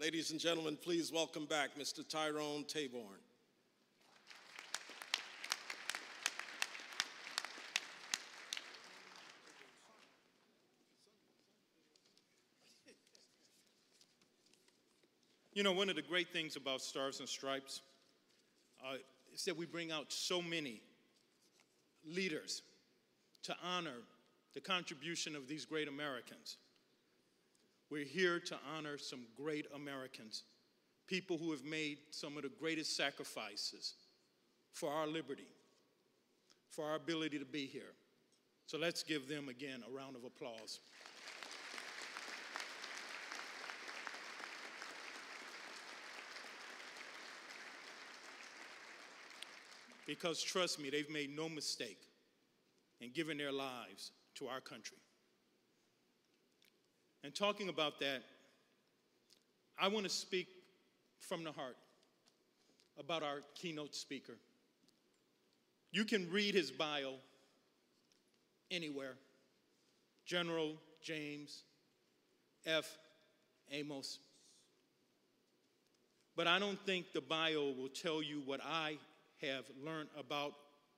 Ladies and gentlemen, please welcome back Mr. Tyrone Taborn. You know, one of the great things about Stars and Stripes is that we bring out so many leaders to honor the contribution of these great Americans. We're here to honor some great Americans, people who have made some of the greatest sacrifices for our liberty, for our ability to be here. So let's give them again a round of applause. Because trust me, they've made no mistake in giving their lives to our country. And talking about that, I want to speak from the heart about our keynote speaker. You can read his bio anywhere. General James F. Amos. But I don't think the bio will tell you what I have learned about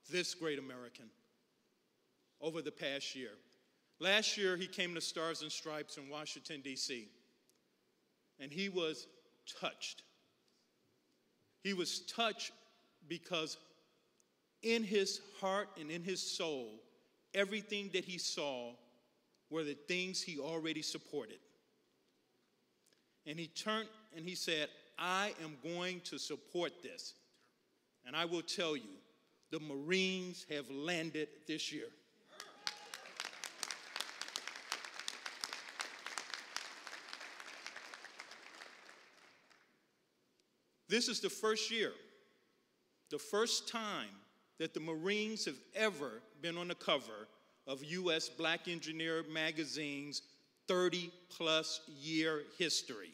this great American over the past year. Last year, he came to Stars and Stripes in Washington, D.C., and he was touched. He was touched because in his heart and in his soul, everything that he saw were the things he already supported. And he turned and he said, I am going to support this. And I will tell you, the Marines have landed this year. This is the first year, the first time that the Marines have ever been on the cover of U.S. Black Engineer magazine's 30-plus year history.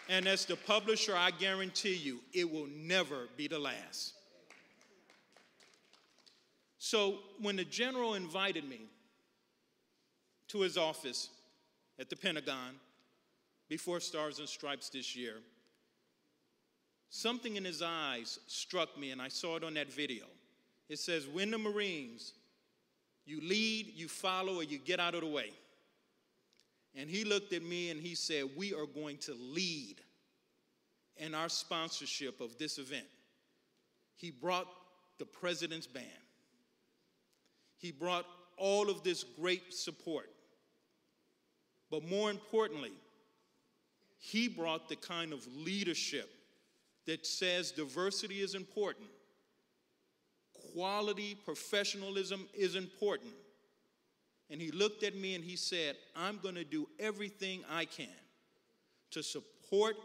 And as the publisher, I guarantee you, it will never be the last. So when the general invited me to his office at the Pentagon before Stars and Stripes this year, something in his eyes struck me, and I saw it on that video. It says, when the Marines, you lead, you follow, or you get out of the way. And he looked at me and he said, we are going to lead in our sponsorship of this event. He brought the president's band. He brought all of this great support. But more importantly, he brought the kind of leadership that says diversity is important. Quality, professionalism is important. And he looked at me and he said, I'm going to do everything I can to support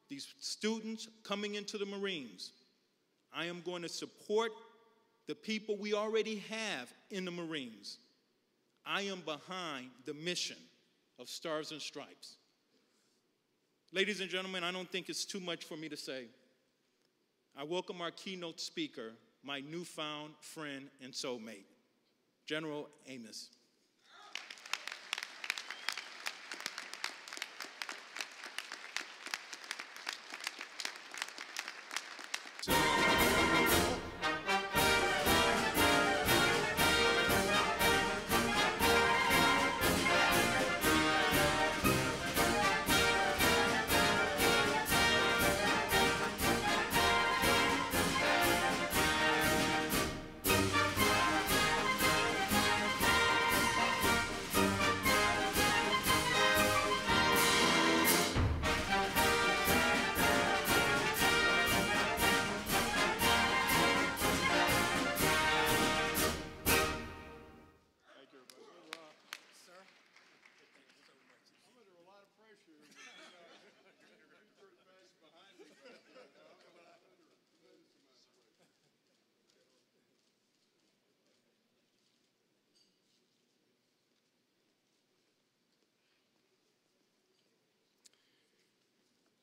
these students coming into the Marines. I am going to support the people we already have in the Marines. I am behind the mission of Stars and Stripes. Ladies and gentlemen, I don't think it's too much for me to say. I welcome our keynote speaker, my newfound friend and soulmate, General Amos.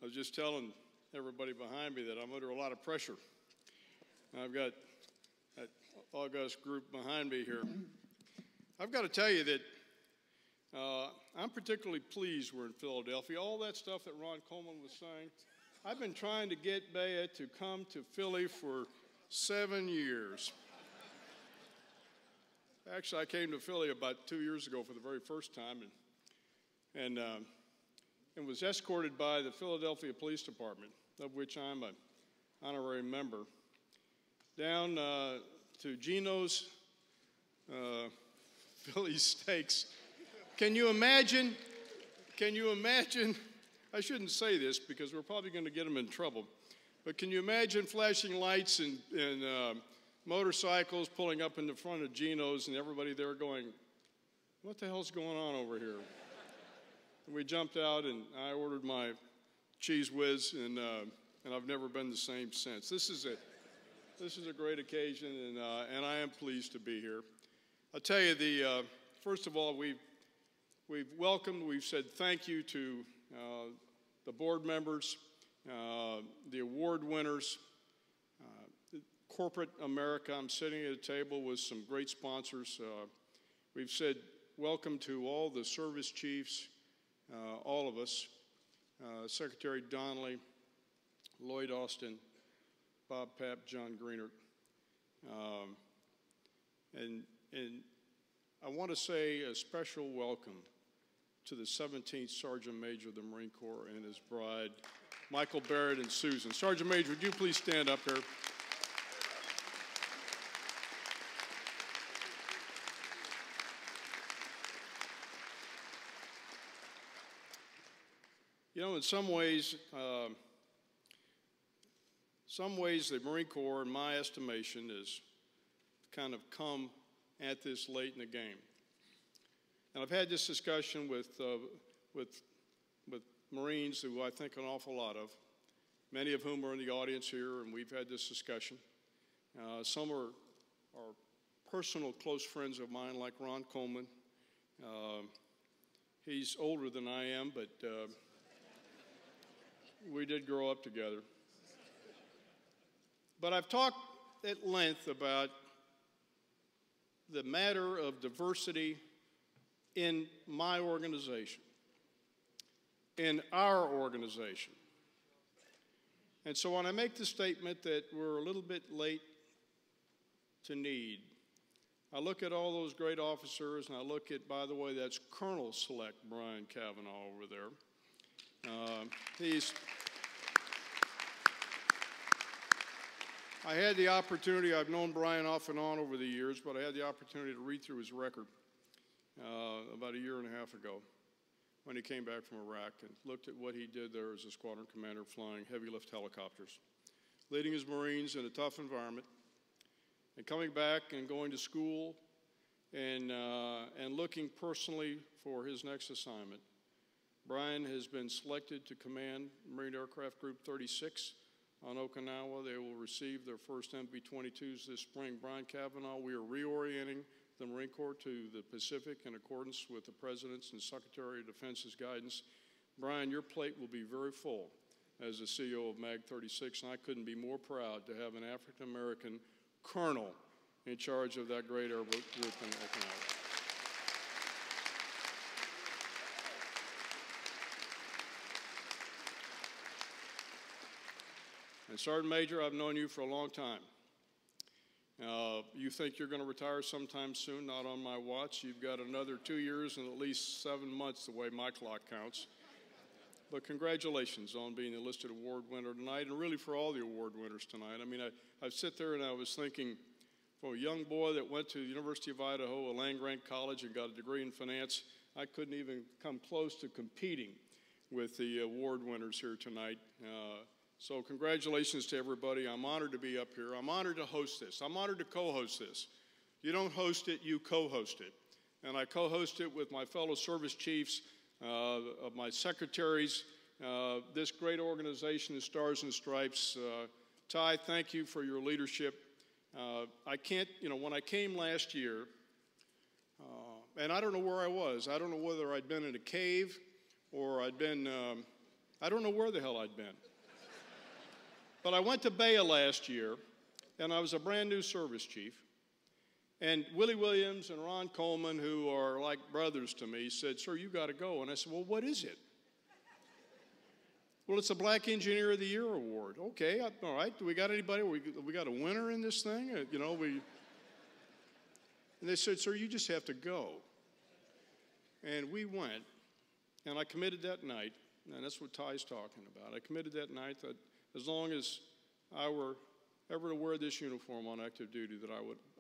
I was just telling everybody behind me that I'm under a lot of pressure. I've got that august group behind me here. I've got to tell you that I'm particularly pleased we're in Philadelphia. All that stuff that Ron Coleman was saying, I've been trying to get BEYA to come to Philly for 7 years. Actually, I came to Philly about 2 years ago for the very first time and was escorted by the Philadelphia Police Department, of which I'm an honorary member, down to Gino's Philly Steaks. Can you imagine, I shouldn't say this because we're probably going to get them in trouble, but can you imagine flashing lights and motorcycles pulling up in the front of Gino's and everybody there going, what the hell's going on over here? And we jumped out and I ordered my cheese whiz and I've never been the same since. This is a great occasion and I am pleased to be here. I'll tell you, first of all, we've said thank you to the board members, the award winners, corporate America. I'm sitting at a table with some great sponsors. We've said welcome to all the service chiefs, all of us, Secretary Donnelly, Lloyd Austin, Bob Papp, John Greenert. And I want to say a special welcome to the 17th Sergeant Major of the Marine Corps and his bride, Michael Barrett and Susan. Sergeant Major, would you please stand up here? You know, in some ways, the Marine Corps, in my estimation, has kind of come at this late in the game. And I've had this discussion with Marines who I think an awful lot of, many of whom are in the audience here, and we've had this discussion. Some are personal close friends of mine, like Ron Coleman. He's older than I am, but we did grow up together. But I've talked at length about the matter of diversity in my organization, in our organization. And so when I make the statement that we're a little bit late to need, I look at all those great officers, and I look at, by the way, that's Colonel Select Brian Cavanaugh over there. I had the opportunity, I've known Brian off and on over the years, but I had the opportunity to read through his record about a year and a half ago when he came back from Iraq and looked at what he did there as a squadron commander flying heavy lift helicopters, leading his Marines in a tough environment, and coming back and going to school and looking personally for his next assignment. Brian has been selected to command Marine Aircraft Group 36 on Okinawa. They will receive their first MV-22s this spring. Brian Cavanaugh, we are reorienting the Marine Corps to the Pacific in accordance with the President's and Secretary of Defense's guidance. Brian, your plate will be very full as the CEO of MAG 36, and I couldn't be more proud to have an African-American colonel in charge of that great air group in Okinawa. And Sergeant Major, I've known you for a long time. You think you're going to retire sometime soon, not on my watch. You've got another 2 years and at least 7 months the way my clock counts. But congratulations on being the listed award winner tonight, and really for all the award winners tonight. I mean, I sit there and I was thinking, for a young boy that went to the University of Idaho, a land-grant college, and got a degree in finance, I couldn't even come close to competing with the award winners here tonight. So congratulations to everybody. I'm honored to be up here. I'm honored to host this. I'm honored to co-host this. You don't host it, you co-host it. And I co-host it with my fellow service chiefs, of my secretaries, this great organization, the Stars and Stripes. Ty, thank you for your leadership. I can't, when I came last year, and I don't know where I was. I don't know whether I'd been in a cave or I'd been, I don't know where the hell I'd been. But I went to BEYA last year, and I was a brand new service chief, And Willie Williams and Ron Coleman, who are like brothers to me, said, "Sir, you got to go." And I said, "Well, what is it?" "Well, it's a Black Engineer of the Year award." "Okay, all right. Do we got anybody? We got a winner in this thing?" And they said, "Sir, you just have to go." And we went, and I committed that night, and that's what Ty's talking about. I committed that night that as long as I were ever to wear this uniform on active duty, that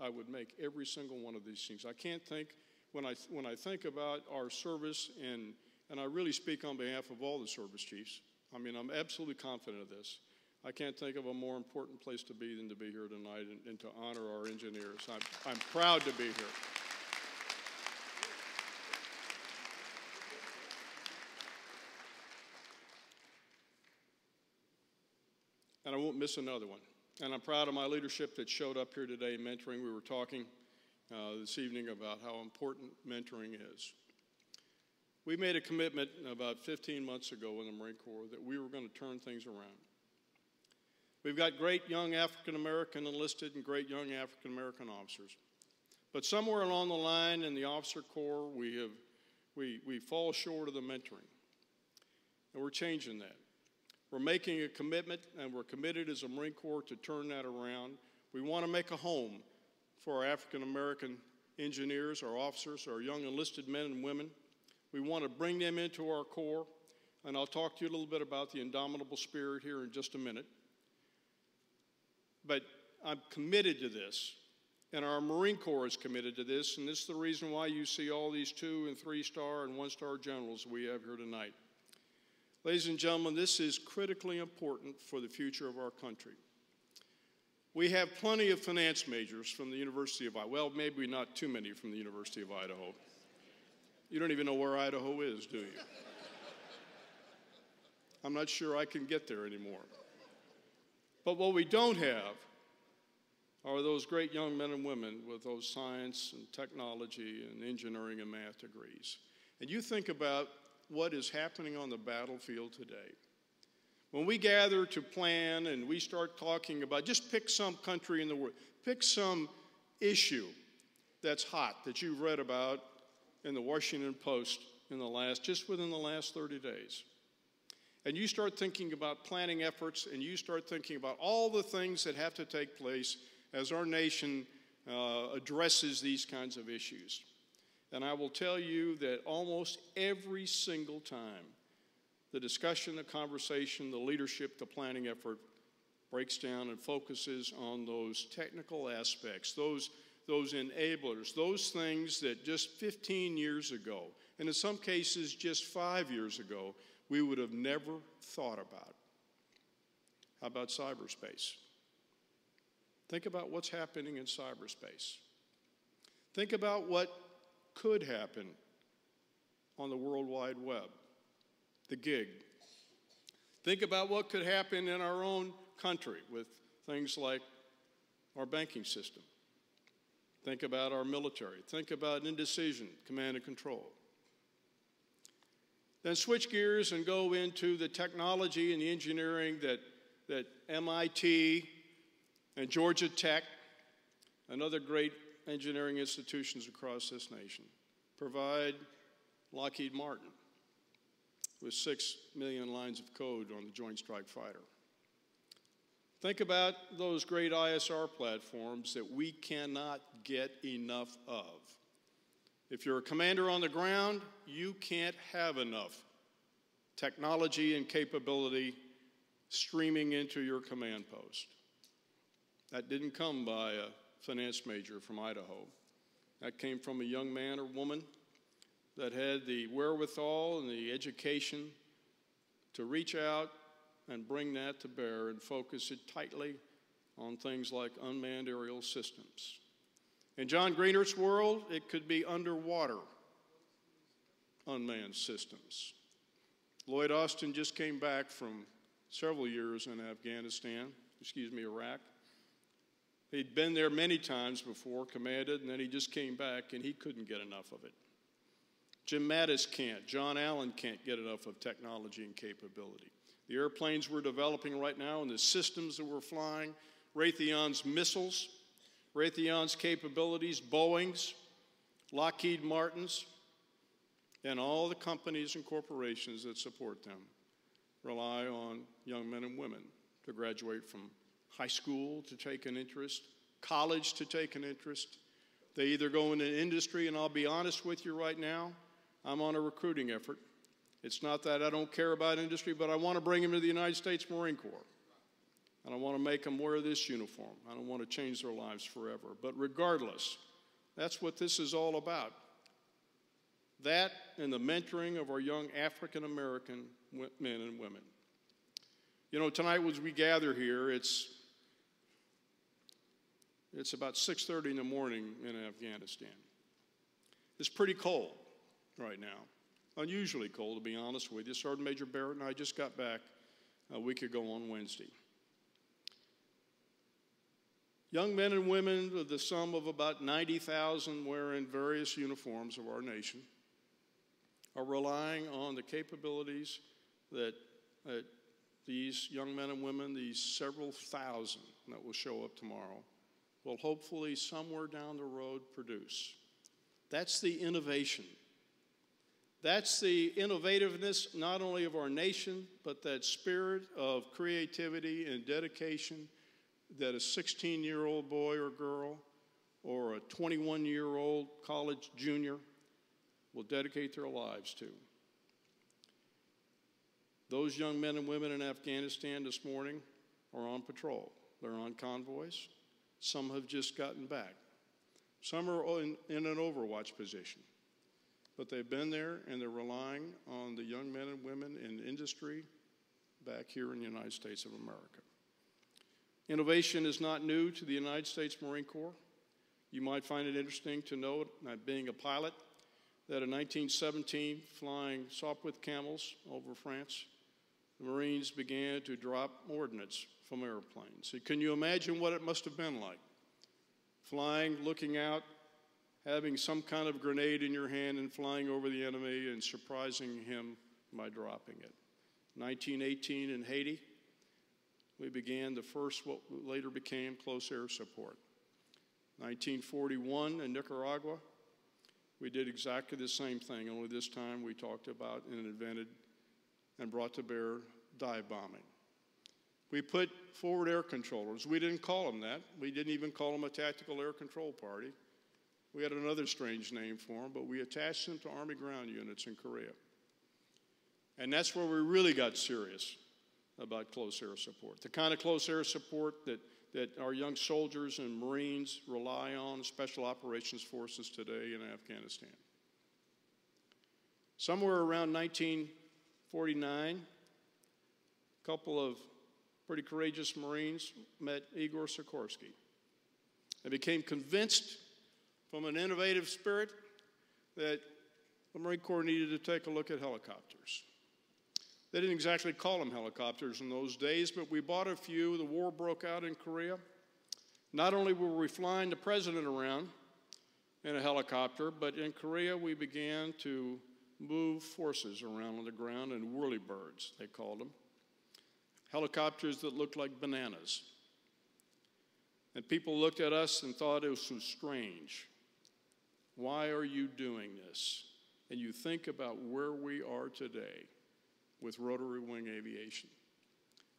I would make every single one of these things. I can't think, when I think about our service, and I really speak on behalf of all the service chiefs, I mean, I'm absolutely confident of this. I can't think of a more important place to be than to be here tonight and to honor our engineers. I'm proud to be here. And I won't miss another one. And I'm proud of my leadership that showed up here today mentoring. We were talking this evening about how important mentoring is. We made a commitment about 15 months ago in the Marine Corps that we were going to turn things around. We've got great young African-American enlisted and great young African-American officers. But somewhere along the line in the officer corps, we fall short of the mentoring. And we're changing that. We're making a commitment, and we're committed as a Marine Corps to turn that around. We want to make a home for our African-American engineers, our officers, our young enlisted men and women. We want to bring them into our Corps, and I'll talk to you a little bit about the indomitable spirit here in just a minute. But I'm committed to this, and our Marine Corps is committed to this, and this is the reason why you see all these 2- and 3-star and 1-star generals we have here tonight. Ladies and gentlemen, this is critically important for the future of our country. We have plenty of finance majors from the University of Idaho. Well, maybe not too many from the University of Idaho. You don't even know where Idaho is, do you? I'm not sure I can get there anymore. But what we don't have are those great young men and women with those science and technology and engineering and math degrees. And you think about what is happening on the battlefield today. When we gather to plan and we start talking about, just pick some country in the world, pick some issue that's hot that you've read about in the Washington Post just within the last 30 days. And you start thinking about planning efforts, and you start thinking about all the things that have to take place as our nation addresses these kinds of issues. And I will tell you that almost every single time the discussion, the conversation, the leadership, the planning effort breaks down and focuses on those technical aspects, those enablers, those things that just 15 years ago, and in some cases just 5 years ago, we would have never thought about. How about cyberspace? Think about what's happening in cyberspace. Think about what could happen on the World Wide Web, the gig. Think about what could happen in our own country with things like our banking system. Think about our military. Think about indecision, command and control. Then switch gears and go into the technology and the engineering that MIT and Georgia Tech and other great engineering institutions across this nation provide Lockheed Martin with 6 million lines of code on the Joint Strike Fighter. Think about those great ISR platforms that we cannot get enough of. If you're a commander on the ground, you can't have enough technology and capability streaming into your command post. That didn't come by a finance major from Idaho. That came from a young man or woman that had the wherewithal and the education to reach out and bring that to bear and focus it tightly on things like unmanned aerial systems. In John Greener's world, it could be underwater unmanned systems. Lloyd Austin just came back from several years in Iraq. He'd been there many times before, commanded, and then he just came back, and he couldn't get enough of it. Jim Mattis can't. John Allen can't get enough of technology and capability. The airplanes we're developing right now and the systems that we're flying, Raytheon's missiles, Raytheon's capabilities, Boeing's, Lockheed Martin's, and all the companies and corporations that support them rely on young men and women to graduate from high school to take an interest, college to take an interest. They either go into industry, and I'll be honest with you right now, I'm on a recruiting effort. It's not that I don't care about industry, but I want to bring them to the United States Marine Corps. And I want to make them wear this uniform. I don't want to change their lives forever. But regardless, that's what this is all about. That and the mentoring of our young African-American men and women. You know, tonight as we gather here, it's about 6:30 in the morning in Afghanistan. It's pretty cold right now. Unusually cold, to be honest with you. Sergeant Major Barrett and I just got back a week ago on Wednesday. Young men and women, the sum of about 90,000 wearing various uniforms of our nation, are relying on the capabilities that these young men and women, these several thousand that will show up tomorrow, will hopefully somewhere down the road produce. That's the innovation. That's the innovativeness not only of our nation, but that spirit of creativity and dedication that a 16-year-old boy or girl or a 21-year-old college junior will dedicate their lives to. Those young men and women in Afghanistan this morning are on patrol. They're on convoys. Some have just gotten back. Some are in an overwatch position. But they've been there, and they're relying on the young men and women in industry back here in the United States of America. Innovation is not new to the United States Marine Corps. You might find it interesting to note, being a pilot, that in 1917, flying Sopwith Camels over France, the Marines began to drop ordnance from airplanes. So can you imagine what it must have been like? Flying, looking out, having some kind of grenade in your hand and flying over the enemy and surprising him by dropping it. 1918 in Haiti, we began the first what later became close air support. 1941 in Nicaragua, we did exactly the same thing, only this time we talked about and invented and brought to bear dive bombing. We put forward air controllers. We didn't call them that. We didn't even call them a tactical air control party. We had another strange name for them, but we attached them to Army ground units in Korea. And that's where we really got serious about close air support. The kind of close air support that our young soldiers and Marines rely on, special operations forces today in Afghanistan. Somewhere around 1949, a couple of pretty courageous Marines met Igor Sikorsky and became convinced from an innovative spirit that the Marine Corps needed to take a look at helicopters. They didn't exactly call them helicopters in those days, but we bought a few. The war broke out in Korea. Not only were we flying the president around in a helicopter, but in Korea we began to move forces around on the ground in whirlybirds, they called them. Helicopters that looked like bananas. And people looked at us and thought it was so strange. Why are you doing this? And you think about where we are today with rotary wing aviation.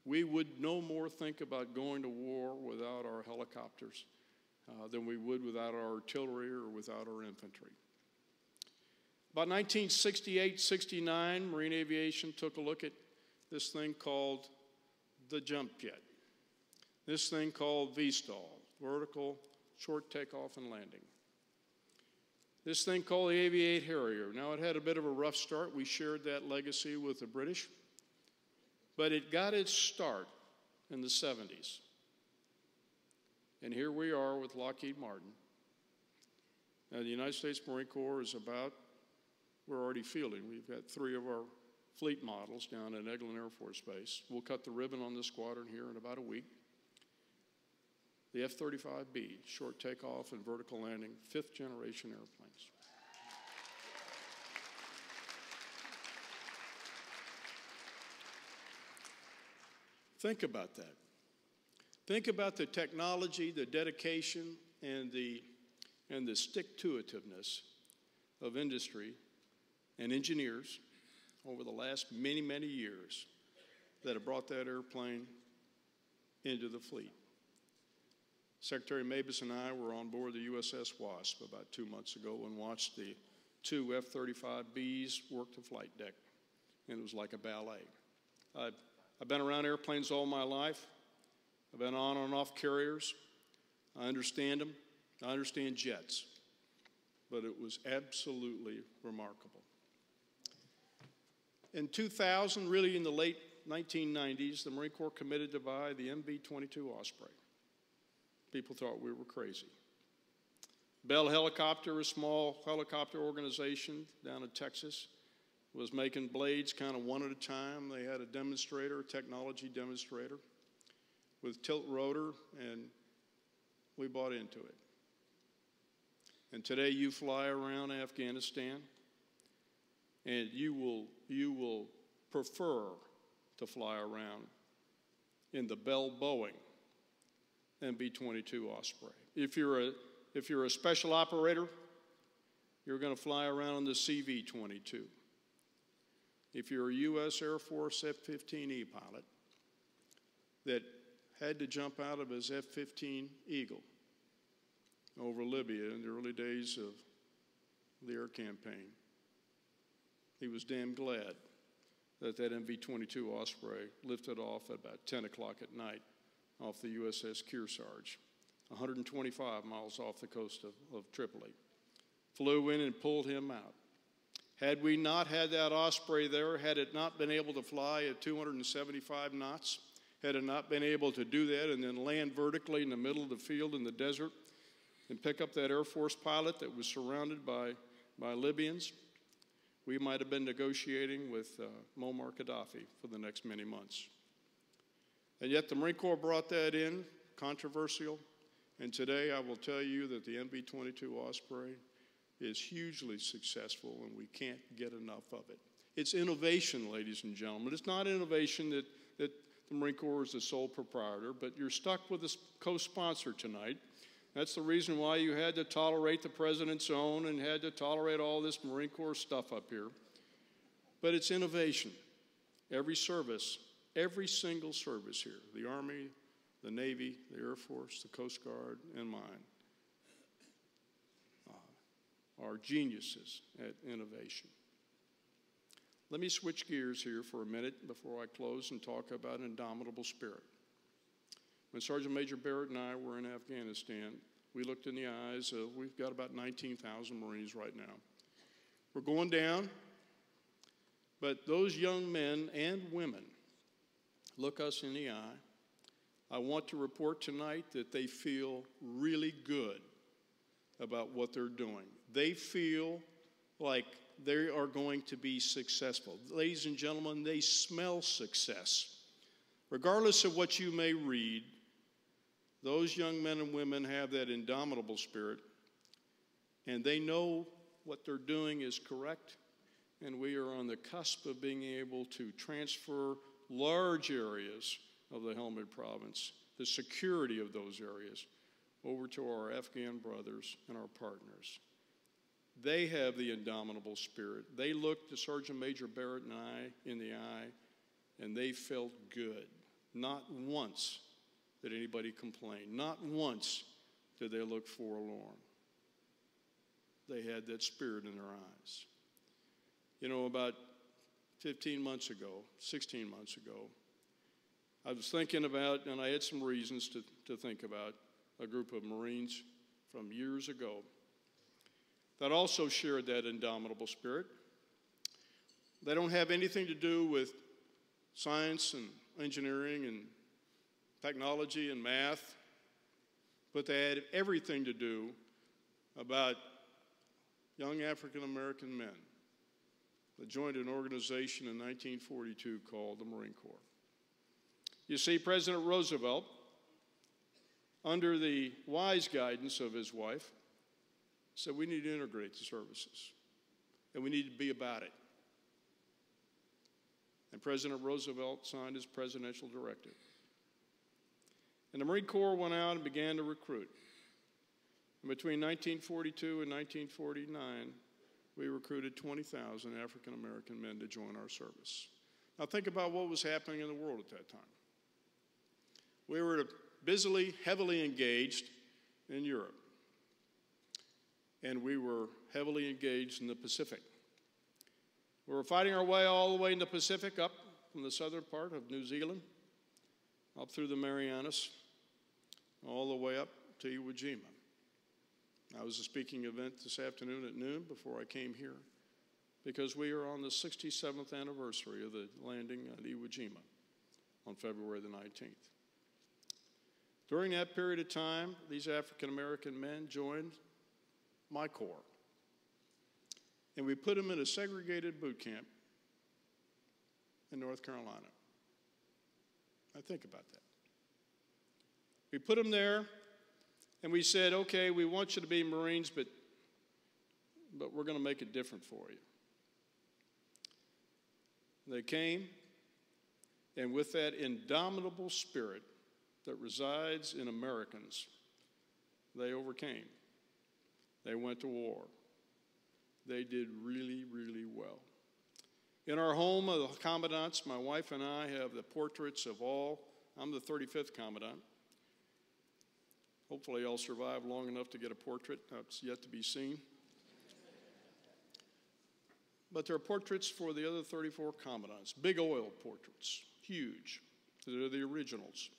We would no more think about going to war without our helicopters than we would without our artillery or without our infantry. About 1968-69, Marine aviation took a look at this thing called the jump jet. This thing called VSTOL, vertical short takeoff and landing. This thing called the Aviate Harrier. Now, it had a bit of a rough start. We shared that legacy with the British. But it got its start in the 70s. And here we are with Lockheed Martin. Now, the United States Marine Corps is about, we're already fielding. We've got 3 of our fleet models down at Eglin Air Force Base. We'll cut the ribbon on this squadron here in about a week. The F-35B, short takeoff and vertical landing, 5th generation airplanes. Think about that. Think about the technology, the dedication, and the stick-to-itiveness of industry and engineers over the last many, many years that have brought that airplane into the fleet. Secretary Amos and I were on board the USS Wasp about 2 months ago and watched the 2 F-35Bs work the flight deck, and it was like a ballet. I've been around airplanes all my life. I've been on and off carriers. I understand them. I understand jets. But it was absolutely remarkable. In 2000, really in the late 1990s, the Marine Corps committed to buy the MB-22 Osprey. People thought we were crazy. Bell Helicopter, a small helicopter organization down in Texas, was making blades kind of one at a time. They had a demonstrator, a technology demonstrator with tilt rotor, and we bought into it. And today you fly around Afghanistan, and you will prefer to fly around in the Bell Boeing MB-22 Osprey. If you're a special operator, you're going to fly around in the CV-22. If you're a U.S. Air Force F-15E pilot that had to jump out of his F-15 Eagle over Libya in the early days of the air campaign, he was damn glad that MV-22 Osprey lifted off at about 10 o'clock at night off the USS Kearsarge, 125 miles off the coast of Tripoli. Flew in and pulled him out. Had we not had that Osprey there, had it not been able to fly at 275 knots, had it not been able to do that and then land vertically in the middle of the field in the desert and pick up that Air Force pilot that was surrounded by Libyans, we might have been negotiating with Muammar Gaddafi for the next many months. And yet the Marine Corps brought that in, controversial, and today I will tell you that the MB-22 Osprey is hugely successful, and we can't get enough of it. It's innovation, ladies and gentlemen. It's not innovation that the Marine Corps is the sole proprietor, but you're stuck with a co-sponsor tonight. That's the reason why you had to tolerate the President's own and had to tolerate all this Marine Corps stuff up here. But it's innovation. Every service, every single service here, the Army, the Navy, the Air Force, the Coast Guard, and mine, are geniuses at innovation. Let me switch gears here for a minute before I close and talk about indomitable spirit. When Sergeant Major Barrett and I were in Afghanistan, we looked in the eyes of, we've got about 19,000 Marines right now. We're going down, but those young men and women look us in the eye. I want to report tonight that they feel really good about what they're doing. They feel like they are going to be successful. Ladies and gentlemen, they smell success. Regardless of what you may read, those young men and women have that indomitable spirit, and they know what they're doing is correct, and we are on the cusp of being able to transfer large areas of the Helmand Province, the security of those areas, over to our Afghan brothers and our partners. They have the indomitable spirit. They looked to Sergeant Major Barrett and I in the eye, and they felt good. Not once did anybody complain. Not once did they look forlorn. They had that spirit in their eyes. You know, about 15 months ago, 16 months ago, I was thinking about, and I had some reasons to think about, a group of Marines from years ago that also shared that indomitable spirit. They don't have anything to do with science and engineering and technology and math, but they had everything to do about young African-American men that joined an organization in 1942 called the Marine Corps. You see, President Roosevelt, under the wise guidance of his wife, said we need to integrate the services, and we need to be about it. And President Roosevelt signed his presidential directive. And the Marine Corps went out and began to recruit. Between 1942 and 1949, we recruited 20,000 African American men to join our service. Now think about what was happening in the world at that time. We were busily, heavily engaged in Europe. And we were heavily engaged in the Pacific. We were fighting our way all the way in the Pacific, up from the southern part of New Zealand, up through the Marianas, all the way up to Iwo Jima. I was a speaking event this afternoon at noon before I came here, because we are on the 67th anniversary of the landing at Iwo Jima on February the 19th. During that period of time, these African American men joined my corps, and we put them in a segregated boot camp in North Carolina. Now think about that. We put them there, and we said, okay, we want you to be Marines, but we're going to make it different for you. They came, and with that indomitable spirit that resides in Americans, they overcame. They went to war. They did really, really well. In our home of the commandants, my wife and I have the portraits of all. I'm the 35th commandant. Hopefully I'll survive long enough to get a portrait. That's yet to be seen. But there are portraits for the other 34 commandants, big oil portraits, huge. They're the originals.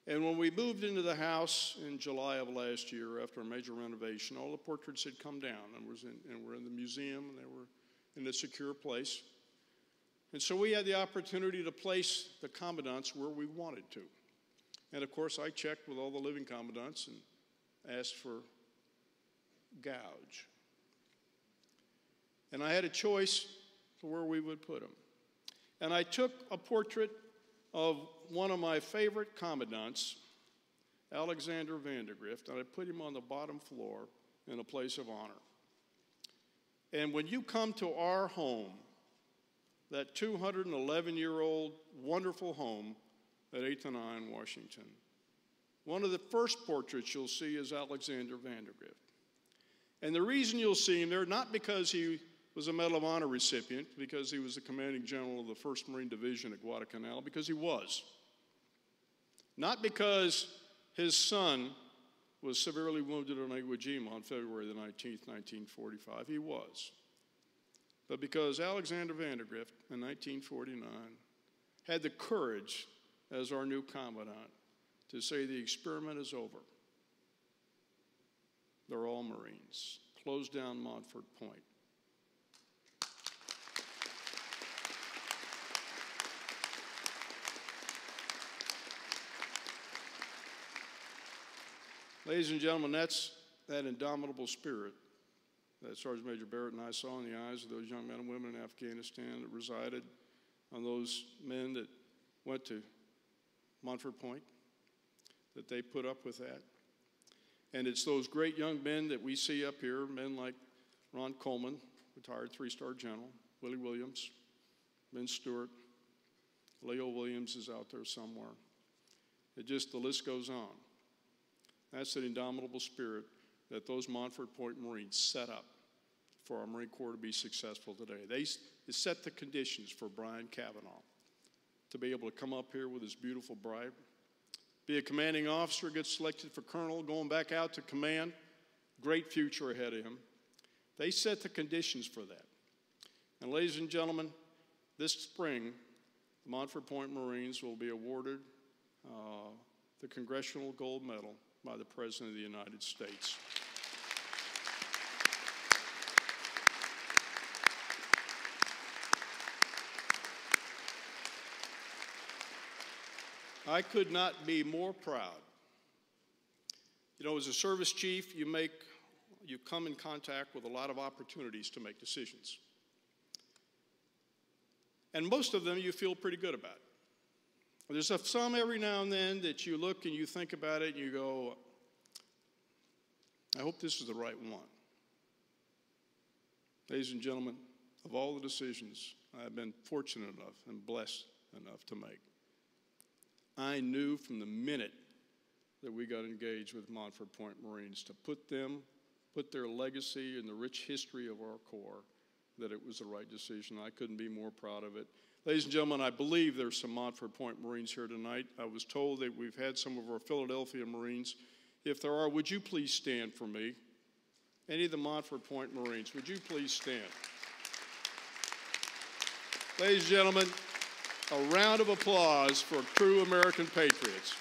And when we moved into the house in July of last year after a major renovation, all the portraits had come down and were in the museum, and they were in a secure place. And so we had the opportunity to place the commandants where we wanted to. And of course, I checked with all the living commandants and asked for gouge. And I had a choice for where we would put them. And I took a portrait of one of my favorite commandants, Alexander Vandergrift, and I put him on the bottom floor in a place of honor. And when you come to our home, that 211-year-old wonderful home at 8th and I in Washington, one of the first portraits you'll see is Alexander Vandergrift. And the reason you'll see him there, not because he was a Medal of Honor recipient, because he was the commanding general of the 1st Marine Division at Guadalcanal, because he was. Not because his son was severely wounded on Iwo Jima on February the 19th, 1945. He was. But because Alexander Vandergrift in 1949 had the courage as our new commandant to say the experiment is over. They're all Marines. Close down Montford Point. Ladies and gentlemen, that's that indomitable spirit that Sergeant Major Barrett and I saw in the eyes of those young men and women in Afghanistan that resided on those men that went to Montford Point, that they put up with that. And it's those great young men that we see up here, men like Ron Coleman, retired 3-star general, Willie Williams, Ben Stewart, Leo Williams is out there somewhere. The list goes on. That's the indomitable spirit that those Montford Point Marines set up for our Marine Corps to be successful today. They set the conditions for Brian Cavanaugh to be able to come up here with his beautiful bride, be a commanding officer, get selected for colonel, going back out to command, great future ahead of him. They set the conditions for that. And ladies and gentlemen, this spring, the Montford Point Marines will be awarded the Congressional Gold Medal by the President of the United States. I could not be more proud. You know, as a service chief, you come in contact with a lot of opportunities to make decisions. And most of them you feel pretty good about. There's some every now and then that you look and you think about it and you go, I hope this is the right one. Ladies and gentlemen, of all the decisions I've been fortunate enough and blessed enough to make, I knew from the minute that we got engaged with Montford Point Marines to put their legacy and the rich history of our Corps, that it was the right decision. I couldn't be more proud of it. Ladies and gentlemen, I believe there's some Montford Point Marines here tonight. I was told that we've had some of our Philadelphia Marines. If there are, would you please stand for me? Any of the Montford Point Marines, would you please stand? Ladies and gentlemen, a round of applause for true American patriots.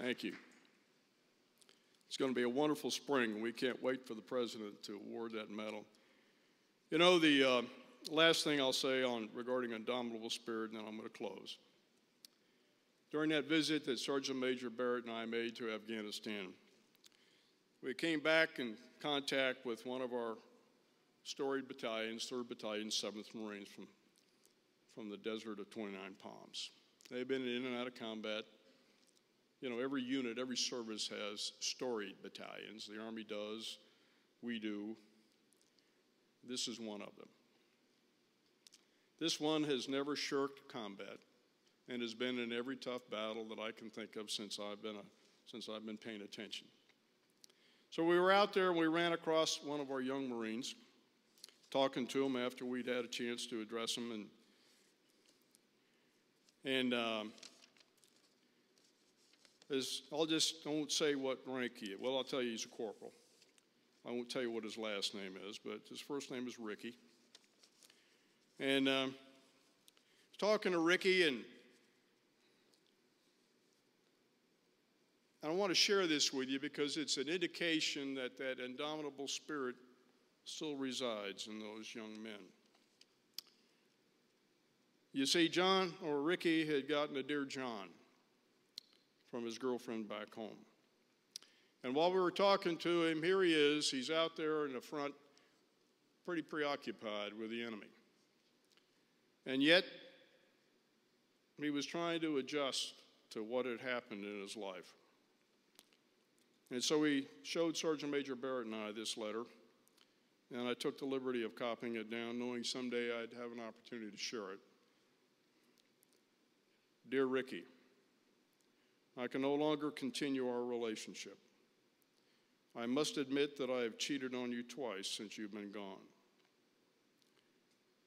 Thank you. It's going to be a wonderful spring, and we can't wait for the President to award that medal. You know, the last thing I'll say regarding indomitable spirit, and then I'm going to close. During that visit that Sergeant Major Barrett and I made to Afghanistan, we came back in contact with one of our storied battalions, 3rd Battalion, 7th Marines from the desert of 29 Palms. They've been in and out of combat. You know, every unit, every service has storied battalions. The Army does, we do. This is one of them. This one has never shirked combat and has been in every tough battle that I can think of since I've been paying attention. So we were out there and we ran across one of our young Marines, talking to him after we'd had a chance to address him, I won't say what rank he is. Well, I'll tell you he's a corporal. I won't tell you what his last name is, but his first name is Ricky. And I was talking to Ricky, and I want to share this with you because it's an indication that that indomitable spirit still resides in those young men. You see, Ricky had gotten a Dear John from his girlfriend back home. And while we were talking to him, here he is. He's out there in the front, pretty preoccupied with the enemy. And yet, he was trying to adjust to what had happened in his life. And so he showed Sergeant Major Barrett and I this letter, and I took the liberty of copying it down, knowing someday I'd have an opportunity to share it. Dear Ricky, I can no longer continue our relationship. I must admit that I have cheated on you twice since you've been gone.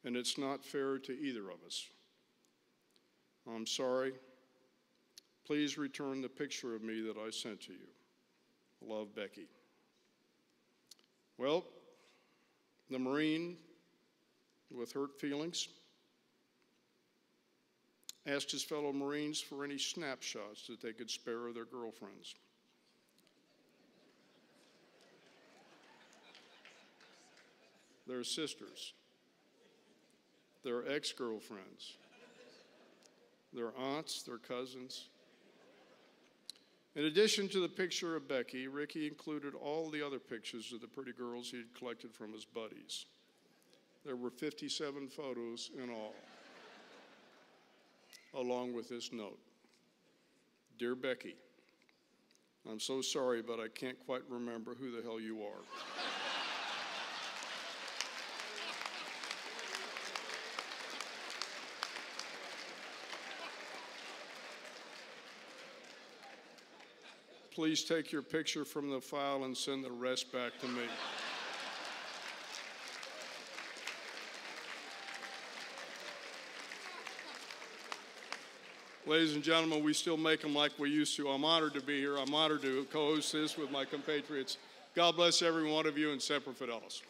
And it's not fair to either of us. I'm sorry. Please return the picture of me that I sent to you. Love, Becky. Well, the Marine with hurt feelings asked his fellow Marines for any snapshots that they could spare of their girlfriends. Their sisters, their ex-girlfriends, their aunts, their cousins. In addition to the picture of Becky, Ricky included all the other pictures of the pretty girls he had collected from his buddies. There were 57 photos in all, along with this note. Dear Becky, I'm so sorry, but I can't quite remember who the hell you are. Please take your picture from the file and send the rest back to me. Ladies and gentlemen, we still make them like we used to. I'm honored to be here. I'm honored to co-host this with my compatriots. God bless every one of you, and Semper Fidelis.